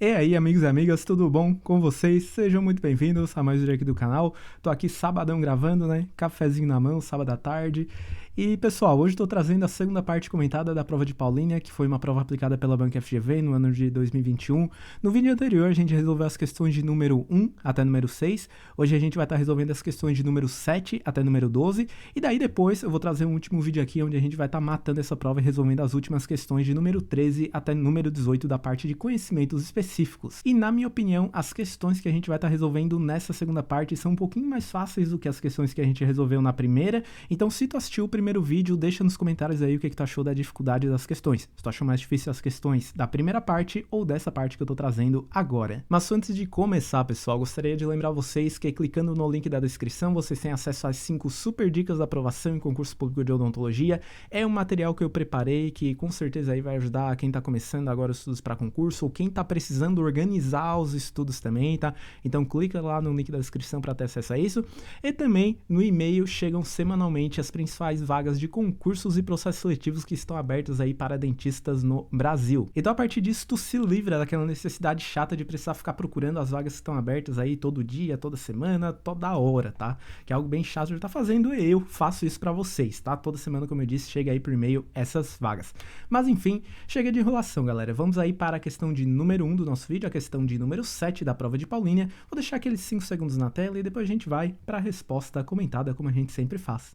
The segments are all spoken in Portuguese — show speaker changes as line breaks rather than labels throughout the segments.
E aí, amigos e amigas, tudo bom com vocês? Sejam muito bem-vindos a mais um vídeo aqui do canal. Tô aqui sabadão gravando, né? Cafezinho na mão, sábado à tarde. E, pessoal, hoje tô trazendo a segunda parte comentada da prova de Paulínia, que foi uma prova aplicada pela Banca FGV no ano de 2021. No vídeo anterior, a gente resolveu as questões de número 1 até número 6. Hoje a gente vai estar resolvendo as questões de número 7 até número 12. E daí depois eu vou trazer um último vídeo aqui, onde a gente vai estar matando essa prova e resolvendo as últimas questões de número 13 até número 18 da parte de conhecimentos específicos. E na minha opinião, as questões que a gente vai estar resolvendo nessa segunda parte são um pouquinho mais fáceis do que as questões que a gente resolveu na primeira. Então, se tu assistiu o primeiro vídeo, deixa nos comentários aí o que tu achou da dificuldade das questões. Se tu achou mais difícil as questões da primeira parte ou dessa parte que eu tô trazendo agora. Mas antes de começar, pessoal, gostaria de lembrar vocês que clicando no link da descrição, vocês têm acesso às 5 super dicas da aprovação em concurso público de odontologia. É um material que eu preparei que com certeza aí vai ajudar quem tá começando agora os estudos para concurso ou quem tá precisando organizar os estudos também, tá? Então clica lá no link da descrição para ter acesso a isso. E também no e-mail chegam semanalmente as principais vagas de concursos e processos seletivos que estão abertos aí para dentistas no Brasil. Então a partir disso tu se livra daquela necessidade chata de precisar ficar procurando as vagas que estão abertas aí todo dia, toda semana, toda hora, tá? Que é algo bem chato de estar fazendo e eu faço isso para vocês, tá? Toda semana, como eu disse, chega aí por e-mail essas vagas. Mas enfim, chega de enrolação, galera. Vamos aí para a questão de número 1 do nosso vídeo, a questão de número 7 da prova de Paulínia. Vou deixar aqueles 5 segundos na tela e depois a gente vai para a resposta comentada, como a gente sempre faz.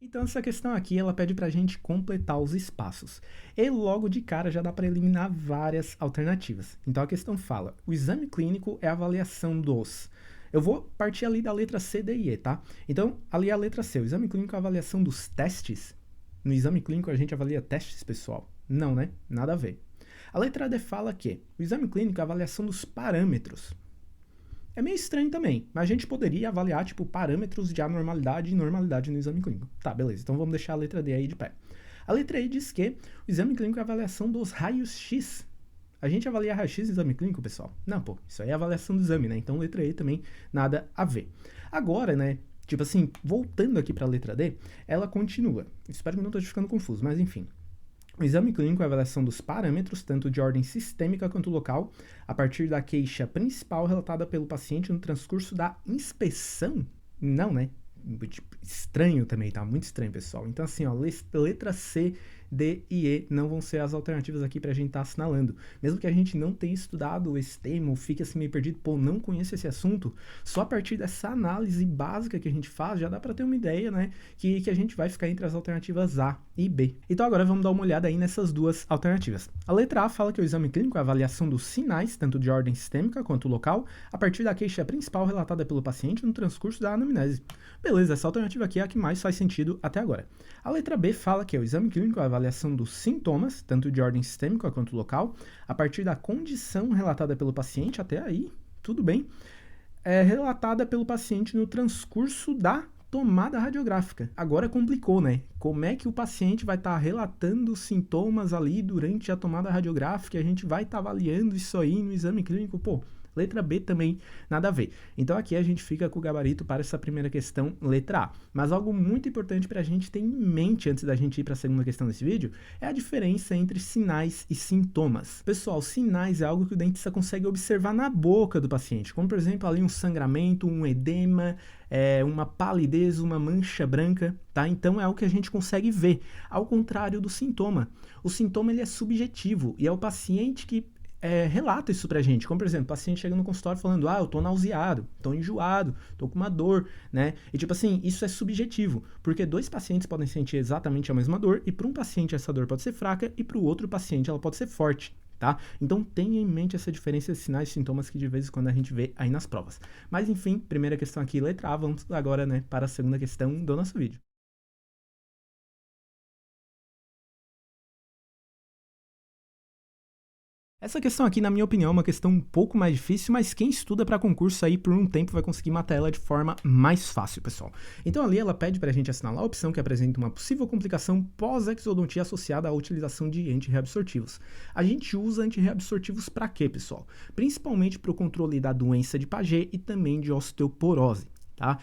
Então essa questão aqui, ela pede para a gente completar os espaços. E logo de cara já dá para eliminar várias alternativas. Então a questão fala, o exame clínico é a avaliação dos... Eu vou partir ali da letra C, D e E, tá? Então, ali é a letra C, o exame clínico é a avaliação dos testes. No exame clínico a gente avalia testes, pessoal? Não, né? Nada a ver. A letra D fala que o exame clínico é a avaliação dos parâmetros. É meio estranho também, mas a gente poderia avaliar, tipo, parâmetros de anormalidade e normalidade no exame clínico. Tá, beleza, então vamos deixar a letra D aí de pé. A letra E diz que o exame clínico é a avaliação dos raios-x. A gente avalia raio-x no exame clínico, pessoal? Não, pô, isso aí é a avaliação do exame, né? Então letra E também nada a ver. Agora, né, tipo assim, voltando aqui para a letra D, ela continua. Espero que não esteja ficando confuso, mas enfim. O exame clínico é a avaliação dos parâmetros, tanto de ordem sistêmica quanto local, a partir da queixa principal relatada pelo paciente no transcurso da inspeção? Não, né? Estranho também, tá? Muito estranho, pessoal. Então, assim, ó, letra C, D e E não vão ser as alternativas aqui pra gente estar assinalando. Mesmo que a gente não tenha estudado esse tema ou fique assim meio perdido, pô, não conheço esse assunto, só a partir dessa análise básica que a gente faz, já dá pra ter uma ideia, né, que a gente vai ficar entre as alternativas A e B. Então agora vamos dar uma olhada aí nessas duas alternativas. A letra A fala que o exame clínico é a avaliação dos sinais, tanto de ordem sistêmica quanto local, a partir da queixa principal relatada pelo paciente no transcurso da anamnese. Beleza, essa alternativa aqui é a que mais faz sentido até agora. A letra B fala que o exame clínico é a avaliação dos sintomas, tanto de ordem sistêmica quanto local, a partir da condição relatada pelo paciente, até aí, tudo bem, relatada pelo paciente no transcurso da tomada radiográfica. Agora complicou, né? Como é que o paciente vai estar relatando os sintomas ali durante a tomada radiográfica e a gente vai estar avaliando isso aí no exame clínico? Pô, letra B também, nada a ver. Então aqui a gente fica com o gabarito para essa primeira questão, letra A. Mas algo muito importante para a gente ter em mente antes da gente ir para a segunda questão desse vídeo é a diferença entre sinais e sintomas. Pessoal, sinais é algo que o dentista consegue observar na boca do paciente, como por exemplo ali um sangramento, um edema, uma palidez, uma mancha branca, tá? Então é algo que a gente consegue ver, ao contrário do sintoma. O sintoma ele é subjetivo e é o paciente que relata isso pra gente, como por exemplo, o paciente chega no consultório falando, eu tô nauseado, tô enjoado, tô com uma dor, né? E tipo assim, isso é subjetivo, porque dois pacientes podem sentir exatamente a mesma dor, e para um paciente essa dor pode ser fraca, e para o outro paciente ela pode ser forte, tá? Então tenha em mente essa diferença de sinais e sintomas que de vez em quando a gente vê aí nas provas. Mas enfim, primeira questão aqui, letra A, vamos agora, né, para a segunda questão do nosso vídeo. Essa questão aqui, na minha opinião, é uma questão um pouco mais difícil, mas quem estuda para concurso aí por um tempo vai conseguir matar ela de forma mais fácil, pessoal. Então ali ela pede para a gente assinalar a opção que apresenta uma possível complicação pós-exodontia associada à utilização de antirreabsortivos. A gente usa antirreabsortivos para quê, pessoal? Principalmente para o controle da doença de Paget e também de osteoporose. tá?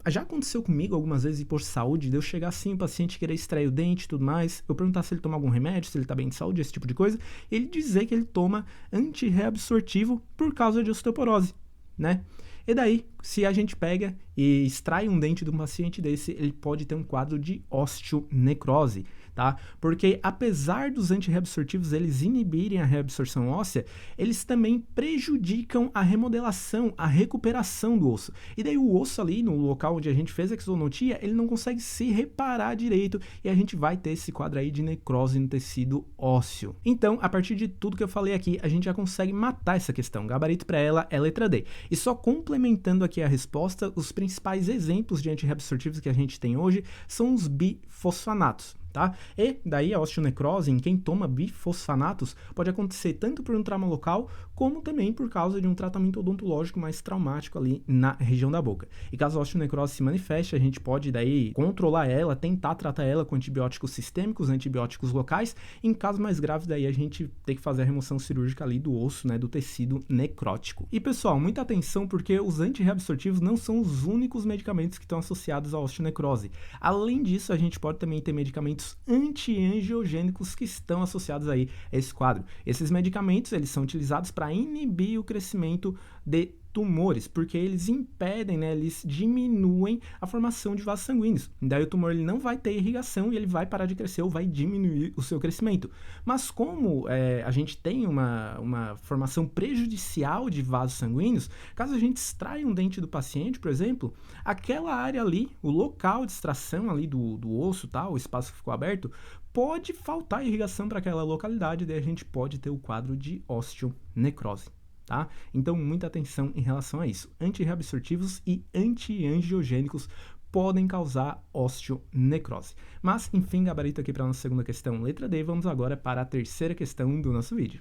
Já aconteceu comigo algumas vezes em posto de saúde, de eu chegar assim, o paciente querer extrair o dente e tudo mais, eu perguntar se ele toma algum remédio, se ele tá bem de saúde, esse tipo de coisa, ele dizer que ele toma antirreabsortivo por causa de osteoporose, né? E daí, se a gente pega e extrai um dente de um paciente desse, ele pode ter um quadro de osteonecrose, tá? Porque apesar dos antirreabsortivos eles inibirem a reabsorção óssea, eles também prejudicam a remodelação, a recuperação do osso. E daí o osso ali, no local onde a gente fez a exonotia, ele não consegue se reparar direito e a gente vai ter esse quadro aí de necrose no tecido ósseo. Então, a partir de tudo que eu falei aqui, a gente já consegue matar essa questão. O gabarito para ela é letra D. E só complementando aqui a resposta, os principais exemplos de antirreabsortivos que a gente tem hoje são os bifosfanatos. Tá? E daí a osteonecrose em quem toma bifosfanatos pode acontecer tanto por um trauma local como também por causa de um tratamento odontológico mais traumático ali na região da boca. E caso a osteonecrose se manifeste, a gente pode daí controlar ela, tentar tratar ela com antibióticos sistêmicos, antibióticos locais. Em casos mais graves, daí a gente tem que fazer a remoção cirúrgica ali do osso, né, do tecido necrótico. E pessoal, muita atenção porque os antirreabsortivos não são os únicos medicamentos que estão associados à osteonecrose. Além disso, a gente pode também ter medicamentos antiangiogênicos que estão associados aí a esse quadro. Esses medicamentos, eles são utilizados para inibir o crescimento de tumores, porque eles impedem, né, eles diminuem a formação de vasos sanguíneos. Daí o tumor ele não vai ter irrigação e ele vai parar de crescer ou vai diminuir o seu crescimento. Mas como a gente tem uma formação prejudicial de vasos sanguíneos, caso a gente extraia um dente do paciente, por exemplo, aquela área ali, o local de extração ali do osso, tá, o espaço que ficou aberto, pode faltar irrigação para aquela localidade, daí a gente pode ter o quadro de osteonecrose. Tá? Então, muita atenção em relação a isso. Antirreabsortivos e antiangiogênicos podem causar osteonecrose. Mas, enfim, gabarito aqui para a nossa segunda questão, letra D. Vamos agora para a terceira questão do nosso vídeo.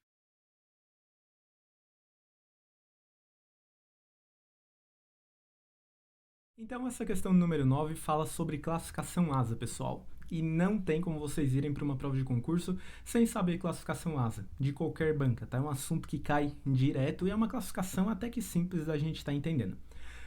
Então, essa questão número 9 fala sobre classificação ASA, pessoal. E não tem como vocês irem para uma prova de concurso sem saber classificação ASA, de qualquer banca, tá? É um assunto que cai direto e é uma classificação até que simples da gente estar entendendo.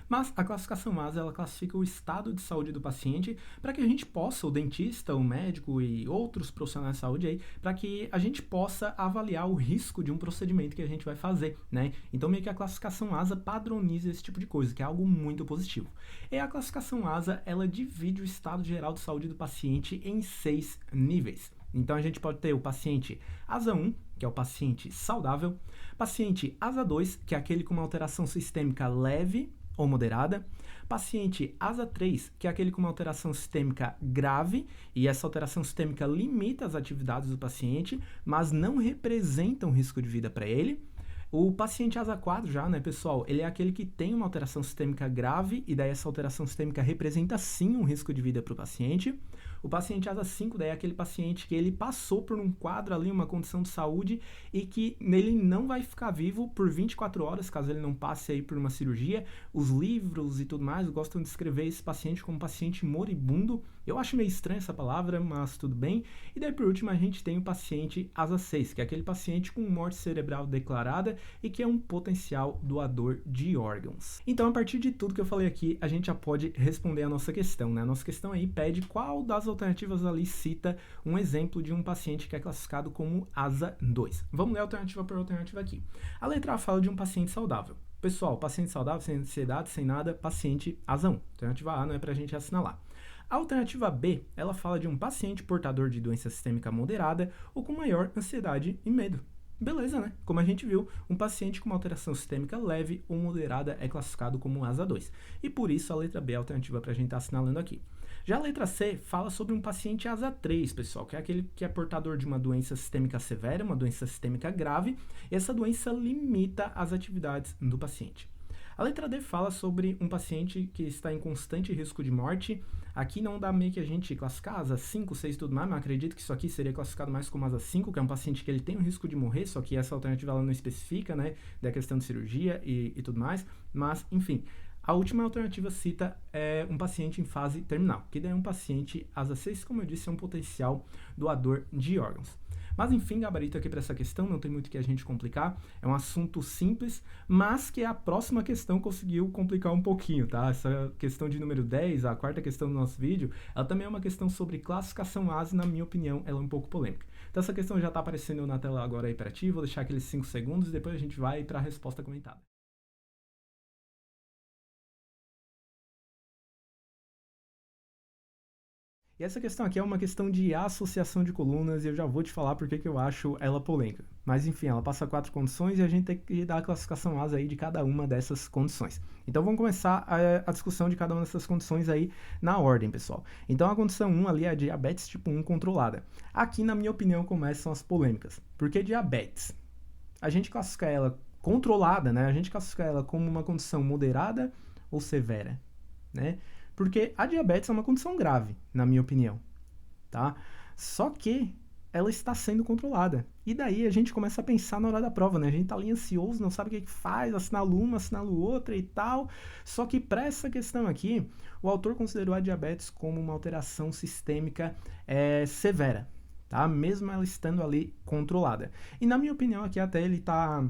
Mas a classificação ASA, ela classifica o estado de saúde do paciente para que a gente possa, o dentista, o médico e outros profissionais de saúde aí, para que a gente possa avaliar o risco de um procedimento que a gente vai fazer, né? Então meio que a classificação ASA padroniza esse tipo de coisa, que é algo muito positivo. E a classificação ASA, ela divide o estado geral de saúde do paciente em 6 níveis. Então a gente pode ter o paciente ASA 1, que é o paciente saudável, paciente ASA 2, que é aquele com uma alteração sistêmica leve ou moderada, paciente ASA 3, que é aquele com uma alteração sistêmica grave, e essa alteração sistêmica limita as atividades do paciente, mas não representa um risco de vida para ele. O paciente ASA 4 já, né, pessoal, ele é aquele que tem uma alteração sistêmica grave, e daí essa alteração sistêmica representa sim um risco de vida para o paciente. O paciente ASA 5 daí é aquele paciente que ele passou por um quadro ali, uma condição de saúde, e que ele não vai ficar vivo por 24 horas, caso ele não passe aí por uma cirurgia. Os livros e tudo mais gostam de descrever esse paciente como paciente moribundo. Eu acho meio estranha essa palavra, mas tudo bem. E daí, por último, a gente tem o paciente ASA 6, que é aquele paciente com morte cerebral declarada e que é um potencial doador de órgãos. Então, a partir de tudo que eu falei aqui, a gente já pode responder a nossa questão, né? A nossa questão aí pede qual das alternativas ali cita um exemplo de um paciente que é classificado como ASA 2. Vamos ler alternativa por alternativa aqui. A letra A fala de um paciente saudável. Pessoal, paciente saudável, sem ansiedade, sem nada, paciente ASA 1. Alternativa A não é pra gente assinalar. A alternativa B, ela fala de um paciente portador de doença sistêmica moderada ou com maior ansiedade e medo. Beleza, né? Como a gente viu, um paciente com uma alteração sistêmica leve ou moderada é classificado como ASA 2. E por isso a letra B é a alternativa para a gente estar assinalando aqui. Já a letra C fala sobre um paciente ASA 3, pessoal, que é aquele que é portador de uma doença sistêmica severa, uma doença sistêmica grave, e essa doença limita as atividades do paciente. A letra D fala sobre um paciente que está em constante risco de morte. Aqui não dá meio que a gente classificar ASA 5, 6 e tudo mais, mas acredito que isso aqui seria classificado mais como ASA 5, que é um paciente que ele tem o risco de morrer, só que essa alternativa ela não especifica, né, da questão de cirurgia e tudo mais. Mas, enfim, a última alternativa cita um paciente em fase terminal, que daí é um paciente ASA 6, como eu disse, é um potencial doador de órgãos. Mas enfim, gabarito aqui para essa questão, não tem muito que a gente complicar, é um assunto simples, mas que a próxima questão conseguiu complicar um pouquinho, tá? Essa questão de número 10, a quarta questão do nosso vídeo, ela também é uma questão sobre classificação ASA, na minha opinião, ela é um pouco polêmica. Então essa questão já está aparecendo na tela agora aí para ti, vou deixar aqueles 5 segundos e depois a gente vai para a resposta comentada. E essa questão aqui é uma questão de associação de colunas e eu já vou te falar porque que eu acho ela polêmica. Mas enfim, ela passa 4 condições e a gente tem que dar a classificação ASA aí de cada uma dessas condições. Então vamos começar a discussão de cada uma dessas condições aí na ordem, pessoal. Então a condição 1 ali é a diabetes tipo 1 controlada. Aqui, na minha opinião, começam as polêmicas. Porque diabetes, a gente classifica ela controlada, né? A gente classifica ela como uma condição moderada ou severa, né? Porque a diabetes é uma condição grave, na minha opinião, tá? Só que ela está sendo controlada. E daí a gente começa a pensar na hora da prova, né? A gente tá ali ansioso, não sabe o que faz, assinala uma, assinala outra e tal. Só que para essa questão aqui, o autor considerou a diabetes como uma alteração sistêmica severa, tá? Mesmo ela estando ali controlada. E na minha opinião aqui até ele tá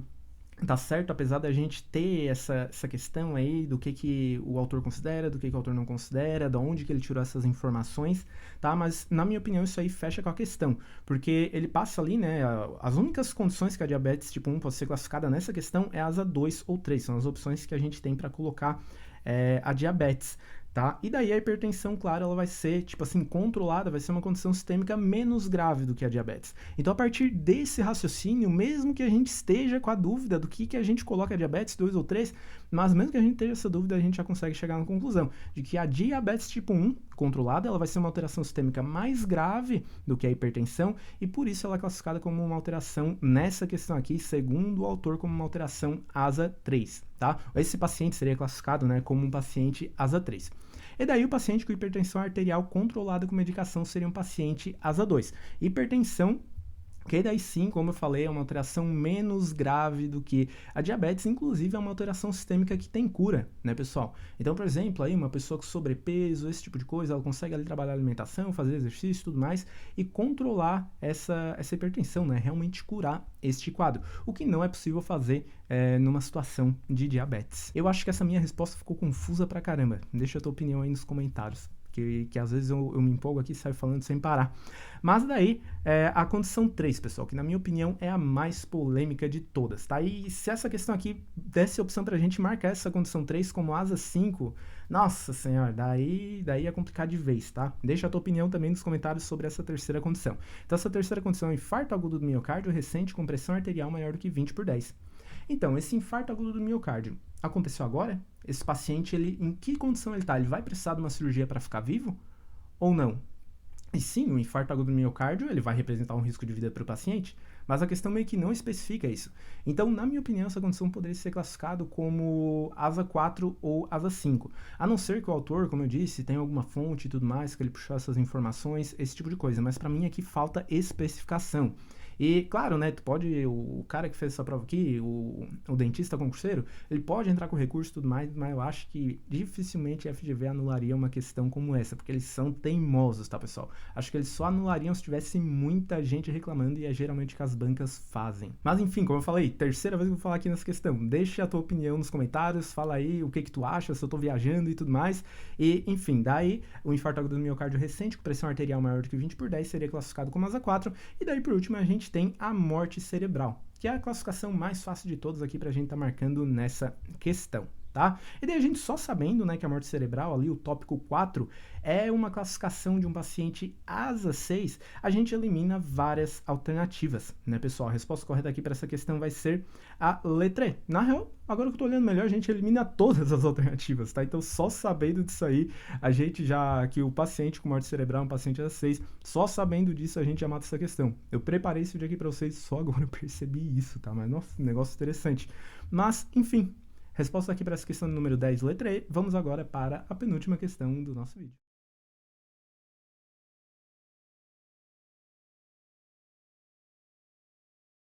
certo, apesar da gente ter essa questão aí do que o autor considera, do que o autor não considera, de onde que ele tirou essas informações, tá? Mas, na minha opinião, isso aí fecha com a questão, porque ele passa ali, né, as únicas condições que a diabetes tipo 1 pode ser classificada nessa questão é a ASA 2 ou 3, são as opções que a gente tem para colocar a diabetes, tá? E daí a hipertensão, claro, ela vai ser, tipo assim, controlada, vai ser uma condição sistêmica menos grave do que a diabetes. Então, a partir desse raciocínio, mesmo que a gente esteja com a dúvida do que a gente coloca a diabetes 2 ou 3, mas mesmo que a gente tenha essa dúvida, a gente já consegue chegar na conclusão de que a diabetes tipo 1 controlada, ela vai ser uma alteração sistêmica mais grave do que a hipertensão e por isso ela é classificada como uma alteração nessa questão aqui, segundo o autor, como uma alteração ASA 3, tá? Esse paciente seria classificado, né, como um paciente ASA 3. E daí o paciente com hipertensão arterial controlada com medicação seria um paciente ASA 2. Hipertensão, que daí sim, como eu falei, é uma alteração menos grave do que a diabetes, inclusive é uma alteração sistêmica que tem cura, né, pessoal? Então, por exemplo, aí uma pessoa com sobrepeso, esse tipo de coisa, ela consegue ali trabalhar a alimentação, fazer exercício e tudo mais, e controlar essa hipertensão, né? Realmente curar este quadro. O que não é possível fazer numa situação de diabetes. Eu acho que essa minha resposta ficou confusa pra caramba. Deixa a tua opinião aí nos comentários. Que às vezes eu me empolgo aqui e saio falando sem parar. Mas daí, a condição 3, pessoal, que na minha opinião é a mais polêmica de todas, tá? E se essa questão aqui desse a opção pra gente marcar essa condição 3 como ASA 5, nossa senhora, daí ia complicar de vez, tá? Deixa a tua opinião também nos comentários sobre essa terceira condição. Então, essa terceira condição é um infarto agudo do miocárdio recente com pressão arterial maior do que 20/10. Então, esse infarto agudo do miocárdio aconteceu agora? Esse paciente, ele, em que condição ele está? Ele vai precisar de uma cirurgia para ficar vivo? Ou não? E sim, o infarto agudo do miocárdio, ele vai representar um risco de vida para o paciente, mas a questão meio que não especifica isso. Então, na minha opinião, essa condição poderia ser classificada como ASA 4 ou ASA 5. A não ser que o autor, como eu disse, tenha alguma fonte e tudo mais, que ele puxou essas informações, esse tipo de coisa. Mas para mim aqui falta especificação. E, claro, né, tu pode, o cara que fez essa prova aqui, o dentista concurseiro, ele pode entrar com recurso e tudo mais, mas eu acho que dificilmente a FGV anularia uma questão como essa, porque eles são teimosos, tá, pessoal? Acho que eles só anulariam se tivesse muita gente reclamando e é geralmente o que as bancas fazem. Mas, enfim, como eu falei, terceira vez que eu vou falar aqui nessa questão, deixa a tua opinião nos comentários, fala aí o que tu acha, se eu tô viajando e tudo mais. E, enfim, daí, o infarto agudo do miocárdio recente com pressão arterial maior do que 20/10 seria classificado como ASA 4, e daí, por último, a gente tem a morte cerebral, que é a classificação mais fácil de todas aqui pra gente tá marcando nessa questão, tá? E daí a gente só sabendo, né, que a morte cerebral ali, o tópico 4, é uma classificação de um paciente ASA 6, a gente elimina várias alternativas, né, pessoal? A resposta correta aqui para essa questão vai ser a letra E. Na real, agora que eu tô olhando melhor, a gente elimina todas as alternativas, tá? Então, só sabendo disso aí, a gente já, que o paciente com morte cerebral é um paciente ASA 6, só sabendo disso, a gente já mata essa questão. Eu preparei esse vídeo aqui para vocês, só agora eu percebi isso, tá? Mas, nossa, negócio interessante. Mas, enfim, resposta aqui para essa questão número 10, letra E. Vamos agora para a penúltima questão do nosso vídeo.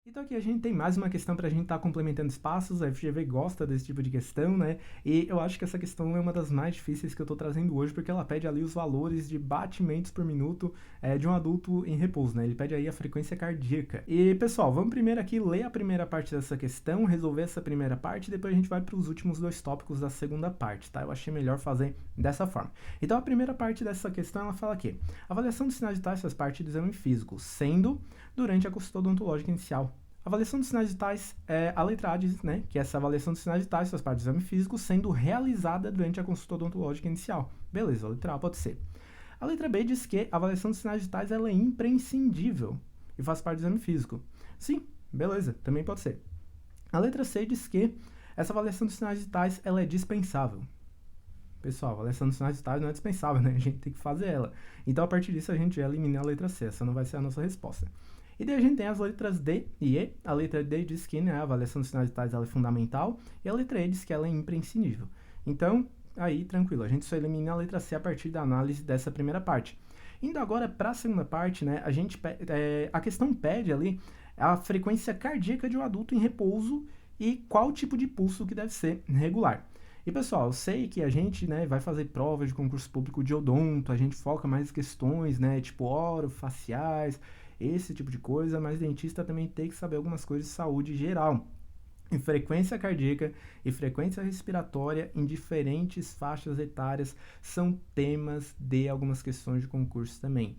Então aqui a gente tem mais uma questão para a gente estar complementando espaços, a FGV gosta desse tipo de questão, né? E eu acho que essa questão é uma das mais difíceis que eu estou trazendo hoje, porque ela pede ali os valores de batimentos por minuto de um adulto em repouso, né? Ele pede aí a frequência cardíaca. E pessoal, vamos primeiro aqui ler a primeira parte dessa questão, resolver essa primeira parte, e depois a gente vai para os últimos dois tópicos da segunda parte, tá? Eu achei melhor fazer dessa forma. Então a primeira parte dessa questão, ela fala aqui: a avaliação dos sinais vitais faz parte do exame físico, sendo durante a consulta odontológica inicial. A avaliação dos sinais vitais é a letra A diz, né, que essa avaliação dos sinais vitais faz parte do exame físico, sendo realizada durante a consulta odontológica inicial. Beleza, a letra A pode ser. A letra B diz que a avaliação dos sinais vitais ela é imprescindível e faz parte do exame físico. Sim, beleza, também pode ser. A letra C diz que essa avaliação dos sinais vitais ela é dispensável. Pessoal, a avaliação dos sinais vitais não é dispensável, né? A gente tem que fazer ela. Então, a partir disso, a gente já elimina a letra C. Essa não vai ser a nossa resposta. E daí a gente tem as letras D e E. A letra D diz que, né, a avaliação dos sinais vitais ela é fundamental. E a letra E diz que ela é imprescindível. Então, aí, tranquilo. A gente só elimina a letra C a partir da análise dessa primeira parte. Indo agora para a segunda parte, né, a questão pede ali a frequência cardíaca de um adulto em repouso e qual tipo de pulso que deve ser regular. E pessoal, eu sei que a gente, né, vai fazer prova de concurso público de odonto, a gente foca mais em questões, né, tipo orofaciais, esse tipo de coisa, mas dentista também tem que saber algumas coisas de saúde geral. E frequência cardíaca e frequência respiratória em diferentes faixas etárias são temas de algumas questões de concurso também.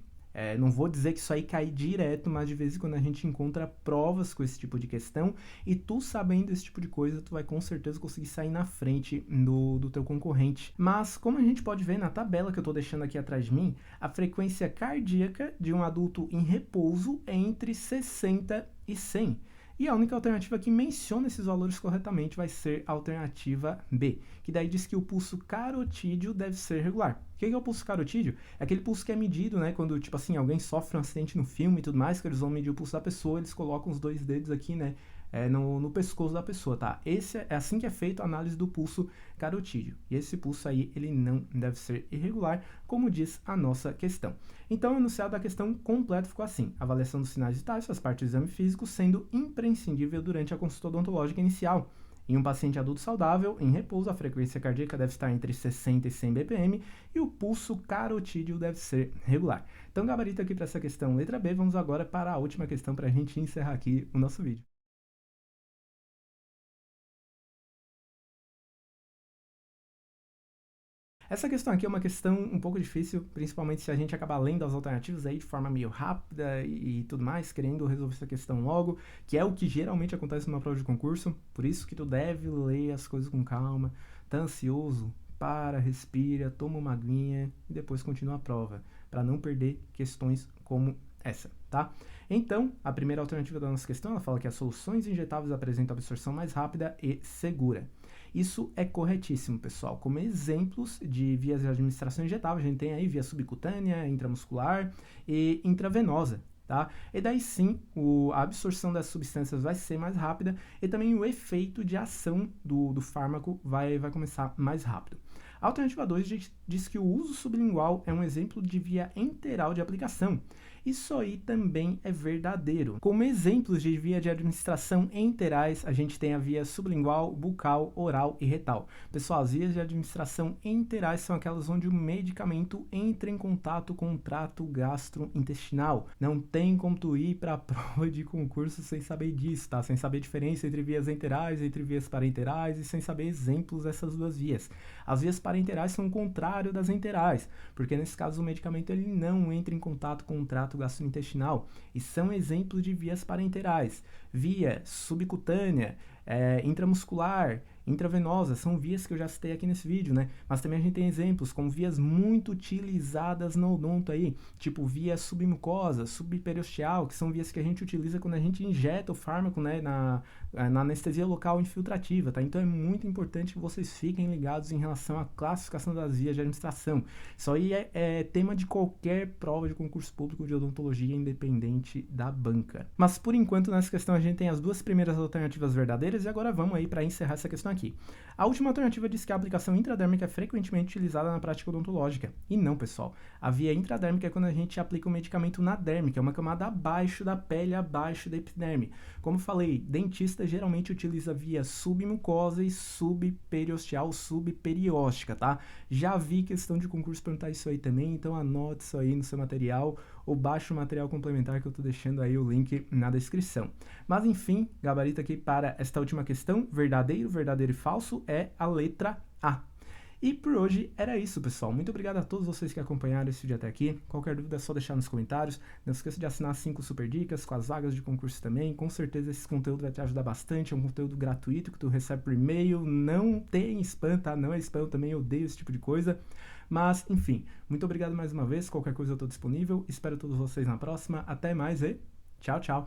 Não vou dizer que isso aí cai direto, mas de vez em quando a gente encontra provas com esse tipo de questão e tu sabendo esse tipo de coisa, tu vai com certeza conseguir sair na frente do teu concorrente. Mas como a gente pode ver na tabela que eu estou deixando aqui atrás de mim, a frequência cardíaca de um adulto em repouso é entre 60 e 100. E a única alternativa que menciona esses valores corretamente vai ser a alternativa B, que daí diz que o pulso carotídeo deve ser regular. O que é o pulso carotídeo? É aquele pulso que é medido, né, quando, tipo assim, alguém sofre um acidente no filme e tudo mais, que eles vão medir o pulso da pessoa, eles colocam os dois dedos aqui, né, no pescoço da pessoa, tá? É assim que é feita a análise do pulso carotídeo. E esse pulso aí, ele não deve ser irregular, como diz a nossa questão. Então, o enunciado da questão completo ficou assim: a avaliação dos sinais vitais faz parte do exame físico, sendo imprescindível durante a consulta odontológica inicial. Em um paciente adulto saudável, em repouso, a frequência cardíaca deve estar entre 60 e 100 bpm e o pulso carotídeo deve ser regular. Então, gabarito aqui para essa questão letra B. Vamos agora para a última questão para a gente encerrar aqui o nosso vídeo. Essa questão aqui é uma questão um pouco difícil, principalmente se a gente acabar lendo as alternativas aí de forma meio rápida e tudo mais, querendo resolver essa questão logo, que é o que geralmente acontece numa prova de concurso. Por isso que tu deve ler as coisas com calma. Tá ansioso? Para, respira, toma uma aguinha e depois continua a prova, para não perder questões como essa, tá? Então, a primeira alternativa da nossa questão, ela fala que as soluções injetáveis apresentam absorção mais rápida e segura. Isso é corretíssimo, pessoal. Como exemplos de vias de administração injetável, a gente tem aí via subcutânea, intramuscular e intravenosa. Tá? E daí sim, a absorção das substâncias vai ser mais rápida e também o efeito de ação do fármaco vai começar mais rápido. A alternativa 2 diz que o uso sublingual é um exemplo de via enteral de aplicação. Isso aí também é verdadeiro. Como exemplos de via de administração enterais, a gente tem a via sublingual, bucal, oral e retal. Pessoal, as vias de administração enterais são aquelas onde o medicamento entra em contato com o trato gastrointestinal. Não tem como tu ir para a prova de concurso sem saber disso, tá? Sem saber a diferença entre vias enterais, entre vias parenterais e sem saber exemplos dessas duas vias. As vias parenterais são o contrário das enterais, porque nesse caso o medicamento ele não entra em contato com o trato gastrointestinal e são exemplos de vias parenterais. Via subcutânea, intramuscular, intravenosa, são vias que eu já citei aqui nesse vídeo, né? Mas também a gente tem exemplos como vias muito utilizadas no odonto aí, tipo via submucosa, subperiosteal, que são vias que a gente utiliza quando a gente injeta o fármaco, né, na anestesia local infiltrativa, tá? Então é muito importante que vocês fiquem ligados em relação à classificação das vias de administração. Isso aí é tema de qualquer prova de concurso público de odontologia, independente da banca. Mas por enquanto nessa questão a gente tem as duas primeiras alternativas verdadeiras e agora vamos aí para encerrar essa questão aqui. A última alternativa diz que a aplicação intradérmica é frequentemente utilizada na prática odontológica. E não, pessoal. A via intradérmica é quando a gente aplica o medicamento na derme, que é uma camada abaixo da pele, abaixo da epiderme. Como falei, dentista geralmente utiliza via submucosa e subperiosteal, subperióstica, tá? Já vi questão de concurso perguntar isso aí também, então anote isso aí no seu material ou baixe o material complementar que eu tô deixando aí o link na descrição. Mas enfim, gabarito aqui para esta última questão, verdadeiro, verdadeiro e falso, é a letra A. E por hoje era isso, pessoal. Muito obrigado a todos vocês que acompanharam esse vídeo até aqui. Qualquer dúvida é só deixar nos comentários. Não esqueça de assinar 5 super dicas com as vagas de concurso também. Com certeza esse conteúdo vai te ajudar bastante. É um conteúdo gratuito que tu recebe por e-mail. Não tem spam, tá? Não é spam, eu também odeio esse tipo de coisa. Mas, enfim, muito obrigado mais uma vez. Qualquer coisa eu tô disponível. Espero todos vocês na próxima. Até mais e tchau, tchau.